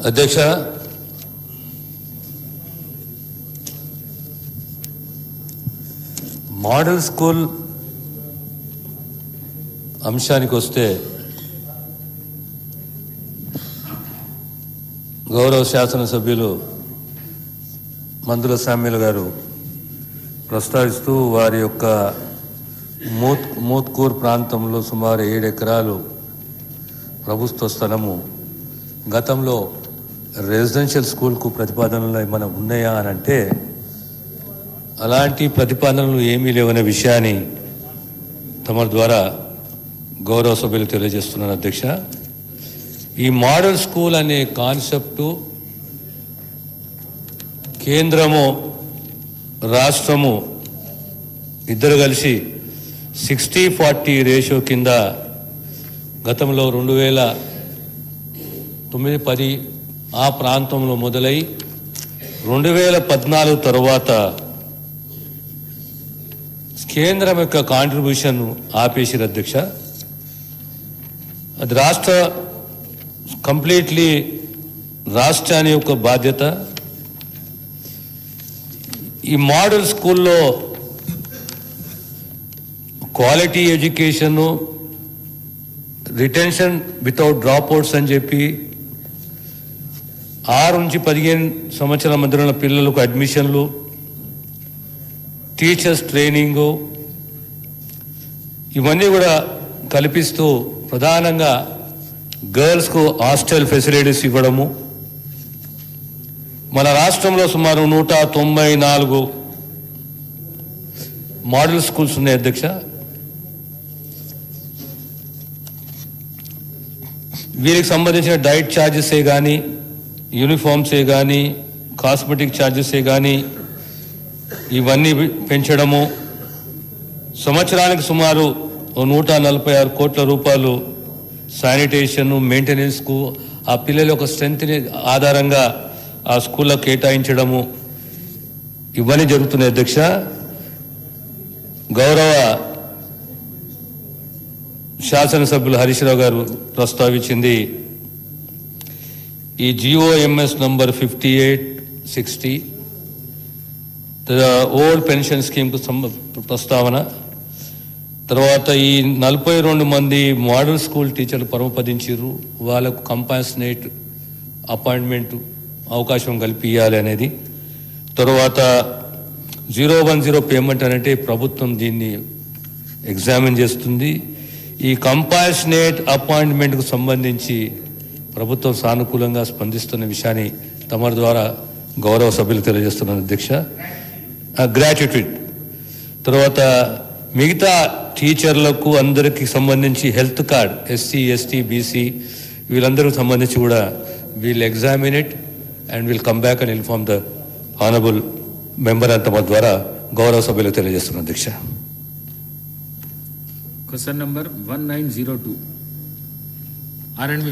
అధ్యక్ష, model school అంశానికి వస్తే గౌరవ శాసనసభ్యులు మందుల సామ్యులు గారు ప్రస్తావిస్తూ వారి యొక్క మోత్కూర్ ప్రాంతంలో సుమారు 7 ఎకరాలు ప్రభుత్వ స్థలము గతంలో రెసిడెన్షియల్ స్కూల్కు ప్రతిపాదనలు ఏమైనా ఉన్నాయా అని అంటే అలాంటి ప్రతిపాదనలు ఏమీ లేవనే విషయాన్ని తమ ద్వారా గౌరవ సభ్యులు తెలియజేస్తున్నాను. అధ్యక్ష, ఈ మోడల్ స్కూల్ అనే కాన్సెప్టు కేంద్రము రాష్ట్రము ఇద్దరు కలిసి 60-40 రేషియో కింద గతంలో 2009-10 ఆ ప్రాంతంలో మొదలై 2014 తర్వాత కేంద్రం యొక్క కాంట్రిబ్యూషన్ ఆపేసిరు. అధ్యక్ష, అది కంప్లీట్లీ రాష్ట్రాన్ని యొక్క బాధ్యత. ఈ మోడల్ స్కూల్లో quality education, retention without dropouts అని చెప్పి 6 నుంచి 15 సంవత్సరాల మధ్యలో ఉన్న పిల్లలకు అడ్మిషన్లు, టీచర్స్ ట్రైనింగు, ఇవన్నీ కూడా కల్పిస్తూ ప్రధానంగా గర్ల్స్కు హాస్టల్ ఫెసిలిటీస్ ఇవ్వడము. మన రాష్ట్రంలో సుమారు 194 మోడల్ స్కూల్స్ ఉన్నాయి. అధ్యక్ష, వీరికి సంబంధించిన డైట్ ఛార్జెసే కానీ, యూనిఫామ్సే కానీ, కాస్మెటిక్ ఛార్జెసే కానీ ఇవన్నీ పెంచడము, సంవత్సరానికి సుమారు 146 కోట్ల రూపాయలు శానిటేషన్ మెయింటెనెన్స్కు ఆ పిల్లల యొక్క స్ట్రెంత్ని ఆధారంగా ఆ స్కూల్లో కేటాయించడము ఇవన్నీ జరుగుతున్నాయి. అధ్యక్ష, గౌరవ శాసనసభ్యులు హరీష్ రావు గారు ప్రస్తావించింది ఈ GOMS నంబర్ 5860 ఓల్డ్ పెన్షన్ స్కీమ్కు ప్రస్తావన. తర్వాత ఈ 42 మంది మోడల్ స్కూల్ టీచర్లు పరమపదించారు, వాళ్ళకు కంపాషనేట్ అపాయింట్మెంట్ అవకాశం కల్పించాలి అనేది. తర్వాత 010 పేమెంట్ అంటే ప్రభుత్వం దీన్ని ఎగ్జామిన్ చేస్తుంది. ఈ కంపాషనేట్ అపాయింట్మెంట్కు సంబంధించి ప్రభుత్వం సానుకూలంగా స్పందిస్తున్న విషయాన్ని తమ ద్వారా గౌరవ సభ్యులు తెలియజేస్తున్నాను. అధ్యక్ష, గ్రాట్యుటీ తర్వాత మిగతా టీచర్లకు అందరికీ సంబంధించి health card SC, ST, BC వీళ్ళందరికీ సంబంధించి కూడా we'll examine it and will come back and inform the honourable member అంత ద్వారా గౌరవ సభ్యులకు తెలియజేస్తున్నాను. అధ్యక్ష, క్వశ్చన్ నంబర్ 1902 R&B